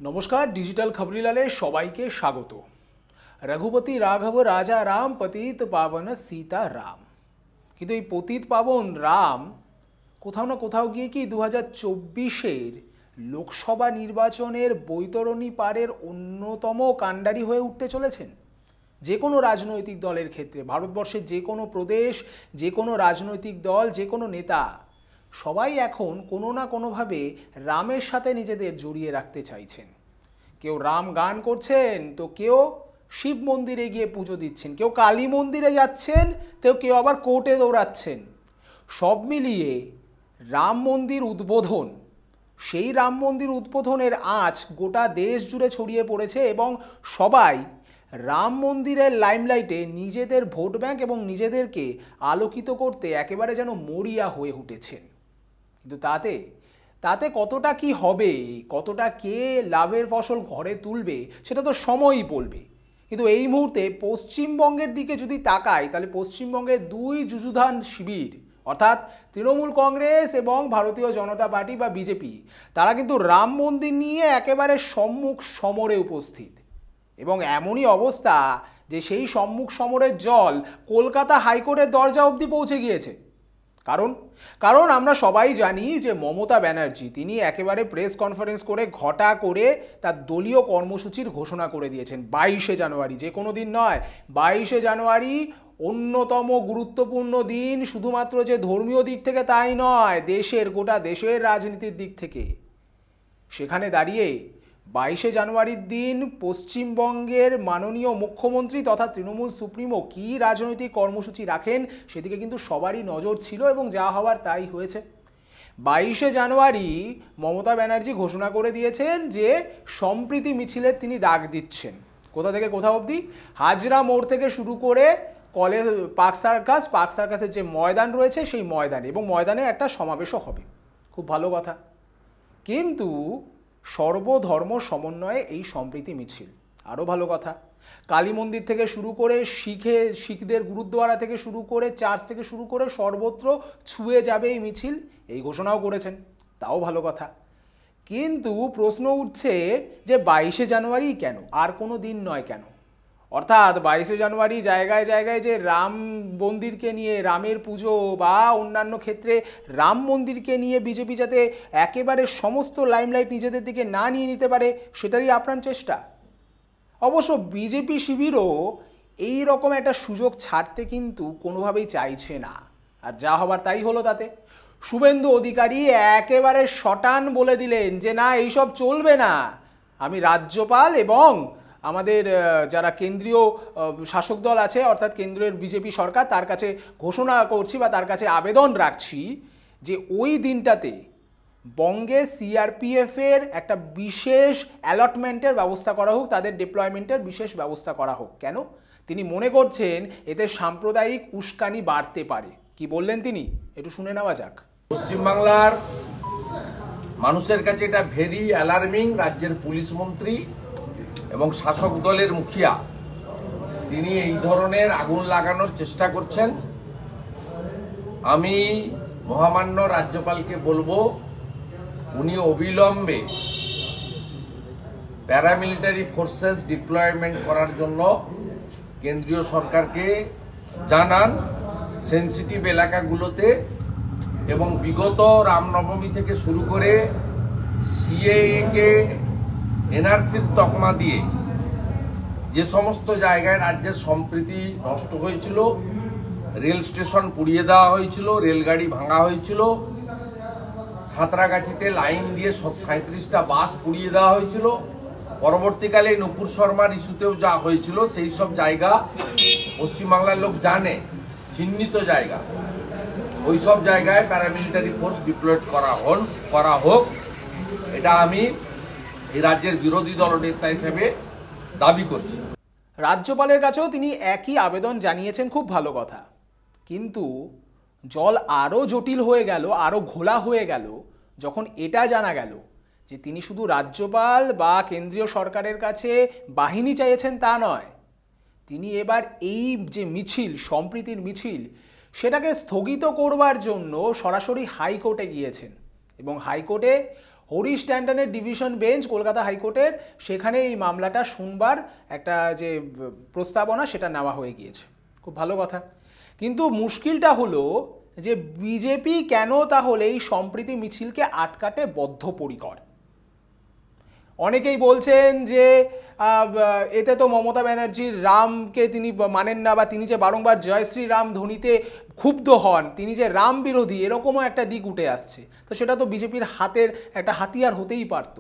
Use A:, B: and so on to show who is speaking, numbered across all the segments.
A: নমস্কার, ডিজিটাল খবরিলালে সবাইকে স্বাগত। রঘুপতি রাঘব রাজা রাম পতিত পাবন সীতা রাম। কিন্তু এই পতিত পাবন রাম কোথাও না কোথাও গিয়ে কি 2024-এর লোকসভা নির্বাচনের বৈতরণী পারের অন্যতম কাণ্ডারি হয়ে উঠতে চলেছেন। যে কোনো রাজনৈতিক দলের ক্ষেত্রে, ভারতবর্ষের যে কোনো প্রদেশ, যে কোনো রাজনৈতিক দল, যে কোনো নেতা, সবাই এখন কোনো না কোনোভাবে রামের সাথে নিজেদের জড়িয়ে রাখতে চাইছেন। কেউ রাম গান করছেন, তো কেউ শিব মন্দিরে গিয়ে পুজো দিচ্ছেন, কেউ কালী মন্দিরে যাচ্ছেন, তো কেউ আবার কোর্টে দৌড়াচ্ছেন। সব মিলিয়ে রাম মন্দির উদ্বোধন, সেই রাম মন্দির উদ্বোধনের আঁচ গোটা দেশ জুড়ে ছড়িয়ে পড়েছে এবং সবাই রাম মন্দিরের লাইমলাইটে নিজেদের ভোট ব্যাংক এবং নিজেদেরকে আলোকিত করতে একেবারে যেন মরিয়া হয়ে উঠেছেন। কিন্তু তাতে কতটা কি হবে, কতটা কে লাভের ফসল ঘরে তুলবে, সেটা তো সময়ই বলবে। কিন্তু এই মুহূর্তে পশ্চিমবঙ্গের দিকে যদি তাকাই, তাহলে পশ্চিমবঙ্গের দুই যুযুধান শিবির, অর্থাৎ তৃণমূল কংগ্রেস এবং ভারতীয় জনতা পার্টি বা বিজেপি, তারা কিন্তু রাম মন্দির নিয়ে একেবারে সম্মুখ সমরে উপস্থিত। এবং এমনই অবস্থা যে সেই সম্মুখ সমরের জল কলকাতা হাইকোর্টের দরজা অবধি পৌঁছে গিয়েছে। কারণ আমরা সবাই জানি যে মমতা ব্যানার্জি তিনি একেবারে প্রেস কনফারেন্স করে ঘটা করে তার দলীয় কর্মসূচির ঘোষণা করে দিয়েছেন 22শে জানুয়ারি। যে কোনো দিন নয়, 22শে জানুয়ারি অন্যতম গুরুত্বপূর্ণ দিন, শুধুমাত্র যে ধর্মীয় দিক থেকে তাই নয়, গোটা দেশের রাজনীতির দিক থেকে। সেখানে দাঁড়িয়ে 22শে জানুয়ারির দিন পশ্চিমবঙ্গের মাননীয় মুখ্যমন্ত্রী তথা তৃণমূল সুপ্রিমো কী রাজনৈতিক কর্মসূচি রাখেন সেদিকে কিন্তু সবারই নজর ছিল এবং যা হওয়ার তাই হয়েছে। 22শে জানুয়ারি মমতা ব্যানার্জি ঘোষণা করে দিয়েছেন যে সম্প্রীতি মিছিলের তিনি ডাক দিচ্ছেন। কোথা থেকে কোথা অবধি? হাজরা মোড় থেকে শুরু করে কলেজ পার্ক সার্কাসের যে ময়দান রয়েছে সেই ময়দানে, এবং ময়দানে একটা সমাবেশও হবে। খুব ভালো কথা। কিন্তু সর্বধর্ম সমন্বয়ে এই সম্প্রীতি মিছিল, আরও ভালো কথা। কালী মন্দির থেকে শুরু করে শিখদের গুরুদ্বারা থেকে শুরু করে চার্চ থেকে শুরু করে সর্বত্র ছুঁয়ে যাবে এই মিছিল, এই ঘোষণাও করেছেন, তাও ভালো কথা। কিন্তু প্রশ্ন উঠছে যে 22শে জানুয়ারি কেন, আর কোনো দিন নয় কেন? অর্থাৎ 22শে জানুয়ারি জায়গায় জায়গায় যে রাম মন্দিরকে নিয়ে, রামের পুজো বা অন্যান্য ক্ষেত্রে রাম মন্দিরকে নিয়ে বিজেপি যাতে একেবারে সমস্ত লাইমলাইট নিজেদের দিকে না নিয়ে নিতে পারে, সেটারই আপ্রাণ চেষ্টা। অবশ্য বিজেপি শিবিরও এই রকম একটা সুযোগ ছাড়তে কিন্তু কোনোভাবেই চাইছে না, আর যা হবার তাই হলো। তাতে শুভেন্দু অধিকারী একেবারে শটান বলে দিলেন যে না, এইসব চলবে না। আমি রাজ্যপাল এবং আমাদের যারা কেন্দ্রীয় শাসক দল আছে, অর্থাৎ কেন্দ্রের বিজেপি সরকার, তার কাছে ঘোষণা করছি বা তার কাছে আবেদন রাখছি যে ওই দিনটাতে বঙ্গে সিআরপিএফের একটা বিশেষ অ্যালটমেন্টের ব্যবস্থা করা হোক, তাদের ডিপ্লয়মেন্টের বিশেষ ব্যবস্থা করা হোক। কেন? তিনি মনে করছেন এতে সাম্প্রদায়িক উস্কানি বাড়তে পারে। কি বললেন তিনি, একটু শুনে নেওয়া যাক।
B: পশ্চিমবাংলার মানুষের কাছে এটা ভেরি অ্যালার্মিং। রাজ্যের পুলিশ মন্ত্রী এবং শাসক দলের মুখিয়া তিনি এই ধরনের আগুন লাগানোর চেষ্টা করছেন। আমি মহামান্য রাজ্যপালকে বলবো উনি অবিলম্বে প্যারামিলিটারি ফোর্সেস ডিপ্লয়মেন্ট করার জন্য কেন্দ্রীয় সরকারকে জানান সেনসিটিভ এলাকাগুলোতে, এবং বিগত রামনবমী থেকে শুরু করে সিএএ কে এনআরসির তকমা দিয়ে যে সমস্ত জায়গায় রাজ্যের সম্প্রীতি নষ্ট হয়েছিল, রেল স্টেশন পুড়িয়ে দেওয়া হয়েছিল, রেলগাড়ি ভাঙা হয়েছিল, সাঁতরাগাছিতে লাইন দিয়ে 37টা বাস পুড়িয়ে দেওয়া হয়েছিল, পরবর্তীকালে নুপুর শর্মার ইস্যুতেও যা হয়েছিল, সেই সব জায়গা পশ্চিমবাংলার লোক জানে, চিহ্নিত জায়গা। ওই সব জায়গায় প্যারামিলিটারি ফোর্স ডিপ্লয়েড করা হোক, এটা আমি এই রাজ্যের বিরোধী দলনেতা হিসেবে দাবি করছি।
A: রাজ্যপালের কাছেও তিনি একই আবেদন জানিয়েছেন, খুব ভালো কথা। কিন্তু জল আরও জটিল হয়ে গেল, আরও ঘোলা হয়ে গেল যখন এটা জানা গেল যে তিনি শুধু রাজ্যপাল বা কেন্দ্রীয় সরকারের কাছে বাহিনী চাইছেন তা নয়, তিনি এবার এই যে মিছিল, সম্প্রীতির মিছিল, সেটাকে স্থগিত করবার জন্য সরাসরি হাইকোর্টে গিয়েছেন এবং হাইকোর্টে হরিশ ট্যান্ডনের ডিভিশন বেঞ্চ কলকাতা হাইকোর্টের, সেখানে এই মামলাটা শুনবার একটা যে প্রস্তাবনা সেটা নেওয়া হয়ে গিয়েছে। খুব ভালো কথা। কিন্তু মুশকিলটা হলো যে বিজেপি কেন তাহলে এই সম্প্রীতি মিছিলকে আটকাতে বদ্ধপরিকর। অনেকেই বলছেন যে এতে তো মমতা ব্যানার্জির রামকে তিনি মানেন না, বা তিনি যে বারংবার জয় শ্রীরাম ধ্বনিতে ক্ষুব্ধ হন, তিনি যে রাম বিরোধী, এরকমও একটা দিক উঠে আসছে। তো সেটা তো বিজেপির হাতের একটা হাতিয়ার হতেই পারত।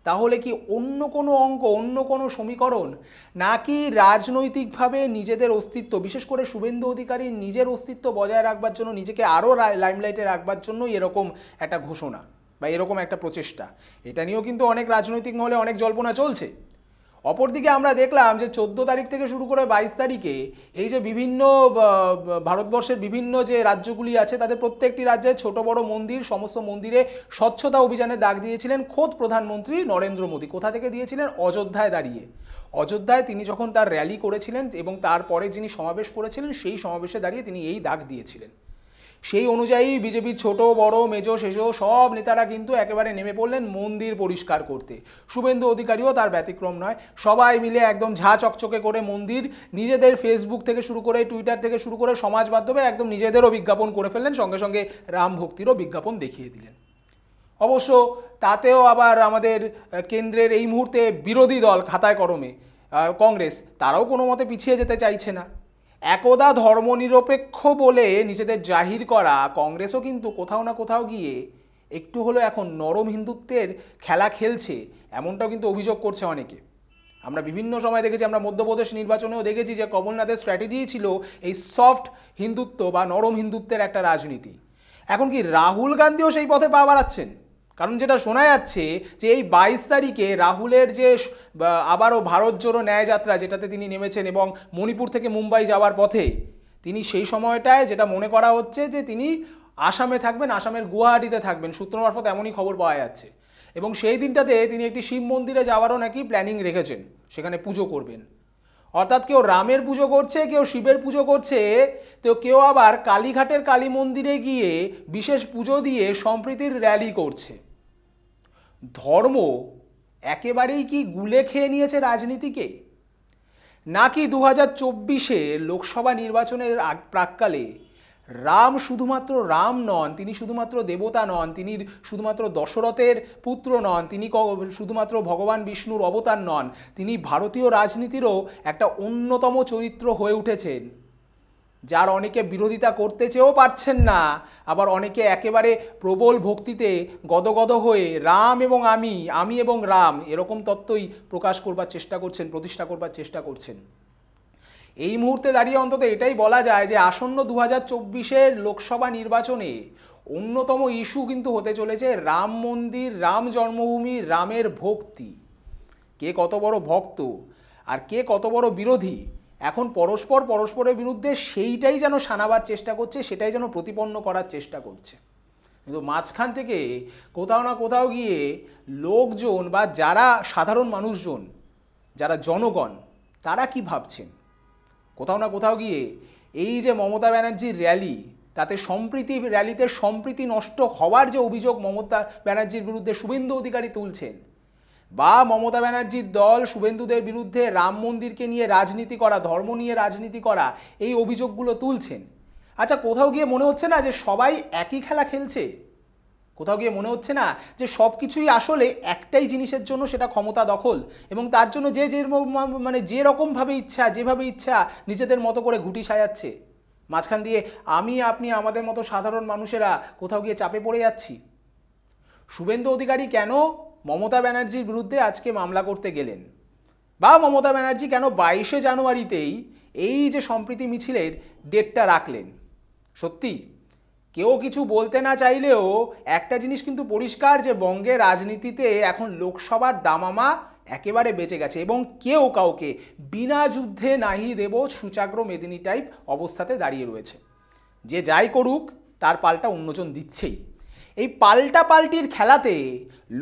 A: তাহলে কি অন্য কোনো অঙ্ক, অন্য কোনো সমীকরণ, নাকি রাজনৈতিকভাবে নিজেদের অস্তিত্ব, বিশেষ করে শুভেন্দু অধিকারীর নিজের অস্তিত্ব বজায় রাখবার জন্য, নিজেকে আরও লাইমলাইটে রাখবার জন্যই এরকম একটা ঘোষণা বা এরকম একটা প্রচেষ্টা? এটা নিয়েও কিন্তু অনেক রাজনৈতিক মহলে অনেক জল্পনা চলছে। অপরদিকে আমরা দেখলাম যে 14 তারিখ থেকে শুরু করে 22 তারিখে এই যে বিভিন্ন ভারতবর্ষের বিভিন্ন যে রাজ্যগুলি আছে, তাদের প্রত্যেকটি রাজ্যে ছোট বড় মন্দির, সমস্ত মন্দিরে স্বচ্ছতা অভিযানে ডাক দিয়েছিলেন খোদ প্রধানমন্ত্রী নরেন্দ্র মোদী। কোথা থেকে দিয়েছিলেন? অযোধ্যায় দাঁড়িয়ে। অযোধ্যায় তিনি যখন তার র্যালি করেছিলেন এবং তারপরে যিনি সমাবেশ করেছিলেন, সেই সমাবেশে দাঁড়িয়ে তিনি এই ডাক দিয়েছিলেন। সেই অনুযায়ী বিজেপির ছোট বড় মেজো শেষো সব নেতারা কিন্তু একেবারে নেমে পড়লেন মন্দির পরিষ্কার করতে। শুভেন্দু অধিকারীও তার ব্যতিক্রম নয়। সবাই মিলে একদম ঝা চকচকে করে মন্দির নিজেদের ফেসবুক থেকে শুরু করে টুইটার থেকে শুরু করে সমাজ মাধ্যমে একদম নিজেদেরও বিজ্ঞাপন করে ফেললেন, সঙ্গে সঙ্গে রাম ভক্তিরও বিজ্ঞাপন দেখিয়ে দিলেন। অবশ্য তাতেও আবার আমাদের কেন্দ্রের এই মুহূর্তে বিরোধী দল খাতায় কলমে কংগ্রেস, তারাও কোনো মতে পিছিয়ে যেতে চাইছে না। একদা ধর্মনিরপেক্ষ বলে নিজেদের জাহির করা কংগ্রেসও কিন্তু কোথাও না কোথাও গিয়ে একটু হলো এখন নরম হিন্দুত্বের খেলা খেলছে, এমনটাও কিন্তু অভিযোগ করছে অনেকে। আমরা বিভিন্ন সময় দেখেছি, আমরা মধ্যপ্রদেশ নির্বাচনেও দেখেছি যে কমলনাথের স্ট্র্যাটেজি ছিল এই সফট হিন্দুত্ব বা নরম হিন্দুত্বের একটা রাজনীতি। এখন কি রাহুল গান্ধীও সেই পথে পা বাড়াচ্ছেন? কারণ যেটা শোনা যাচ্ছে যে এই 22 তারিখে রাহুলের যে আবারও ভারত জোড়ো ন্যায়যাত্রা, যেটাতে তিনি নেমেছেন এবং মণিপুর থেকে মুম্বাই যাওয়ার পথে তিনি সেই সময়টায় যেটা মনে করা হচ্ছে যে তিনি আসামে থাকবেন, আসামের গুয়াহাটিতে থাকবেন, সূত্র মারফত এমনই খবর পাওয়া যাচ্ছে। এবং সেই দিনটাতে তিনি একটি শিব মন্দিরে যাওয়ারও নাকি প্ল্যানিং রেখেছেন, সেখানে পুজো করবেন। অর্থাৎ কেউ রামের পুজো করছে, কেউ শিবের পুজো করছে, তো কেউ আবার কালীঘাটের কালী মন্দিরে গিয়ে বিশেষ পুজো দিয়ে সম্প্রীতির র্যালি করছে। ধর্ম একেবারেই কি গুলে খেয়ে নিয়েছে রাজনীতিকে? নাকি 2024-এ লোকসভা নির্বাচনের প্রাক্কালে রাম শুধুমাত্র রাম নন, তিনি শুধুমাত্র দেবতা নন, তিনি শুধুমাত্র দশরথের পুত্র নন, তিনি শুধুমাত্র ভগবান বিষ্ণুর অবতার নন, তিনি ভারতীয় রাজনীতিরও একটা অন্যতম চরিত্র হয়ে উঠেছেন, যার অনেকে বিরোধিতা করতে চেয়েও পারছেন না, আবার অনেকে একেবারে প্রবল ভক্তিতে গদগদ হয়ে রাম এবং আমি এবং রাম এরকম তত্ত্বই প্রকাশ করবার চেষ্টা করছেন, প্রতিষ্ঠা করবার চেষ্টা করছেন। এই মুহূর্তে দাঁড়িয়ে অন্তত এটাই বলা যায় যে আসন্ন 2024-এর লোকসভা নির্বাচনে অন্যতম ইস্যু কিন্তু হতে চলেছে রাম মন্দির, রাম জন্মভূমি, রামের ভক্তি। কে কত বড় ভক্ত আর কে কত বড় বিরোধী, এখন পরস্পরের বিরুদ্ধে সেইটাই যেন শানাবার চেষ্টা করছে, সেটাই যেন প্রতিপন্ন করার চেষ্টা করছে। কিন্তু মাঝখান থেকে কোথাও না কোথাও গিয়ে লোকজন বা যারা সাধারণ মানুষজন, যারা জনগণ, তারা কি ভাবছেন? কোথাও না কোথাও গিয়ে এই যে মমতা ব্যানার্জির র্যালি, তাতে র্যালিতে সম্প্রীতি নষ্ট হওয়ার যে অভিযোগ মমতা ব্যানার্জির বিরুদ্ধে শুভেন্দু অধিকারী তুলছেন, বা মমতা ব্যানার্জির দল শুভেন্দুদের বিরুদ্ধে রাম মন্দিরকে নিয়ে রাজনীতি করা, ধর্ম নিয়ে রাজনীতি করা, এই অভিযোগগুলো তুলছেন। আচ্ছা, কোথাও গিয়ে মনে হচ্ছে না যে সবাই একই খেলা খেলছে? কোথাও গিয়ে মনে হচ্ছে না যে সব কিছুই আসলে একটাই জিনিসের জন্য, সেটা ক্ষমতা দখল, এবং তার জন্য মানে যে রকমভাবে ইচ্ছা, যেভাবে ইচ্ছা নিজেদের মতো করে ঘুঁটি সাজাচ্ছে, মাঝখান দিয়ে আপনি আমাদের মতো সাধারণ মানুষেরা কোথাও গিয়ে চাপে পড়ে যাচ্ছি? শুভেন্দু অধিকারী কেন মমতা ব্যানার্জির বিরুদ্ধে আজকে মামলা করতে গেলেন, বা মমতা ব্যানার্জি কেন 22শে জানুয়ারিতেই এই যে সম্প্রীতি মিছিলের ডেটটা রাখলেন? সত্যি কেউ কিছু বলতে না চাইলেও একটা জিনিস কিন্তু পরিষ্কার, যে বঙ্গের রাজনীতিতে এখন লোকসভার দামামা একেবারে বেঁচে গেছে, এবং কেউ কাউকে বিনা যুদ্ধে নাহি দেব সুচাগ্র মেদিনী টাইপ অবস্থাতে দাঁড়িয়ে রয়েছে। যে যাই করুক তার পাল্টা অন্যজন দিচ্ছেই। এই পাল্টির খেলাতে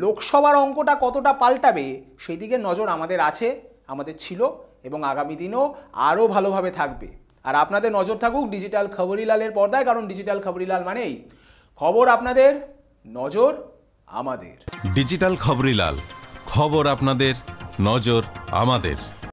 A: লোকসভার অঙ্কটা কতটা পাল্টাবে সেই দিকে নজর আমাদের আছে, আমাদের ছিল, এবং আগামী দিনেও আরও ভালোভাবে থাকবে। আর আপনাদের নজর থাকুক ডিজিটাল খবরিলালের পর্দায়, কারণ ডিজিটাল খবরিলাল মানেই খবর আপনাদের, নজর আমাদের।
C: ডিজিটাল খবরিলাল, খবর আপনাদের, নজর আমাদের।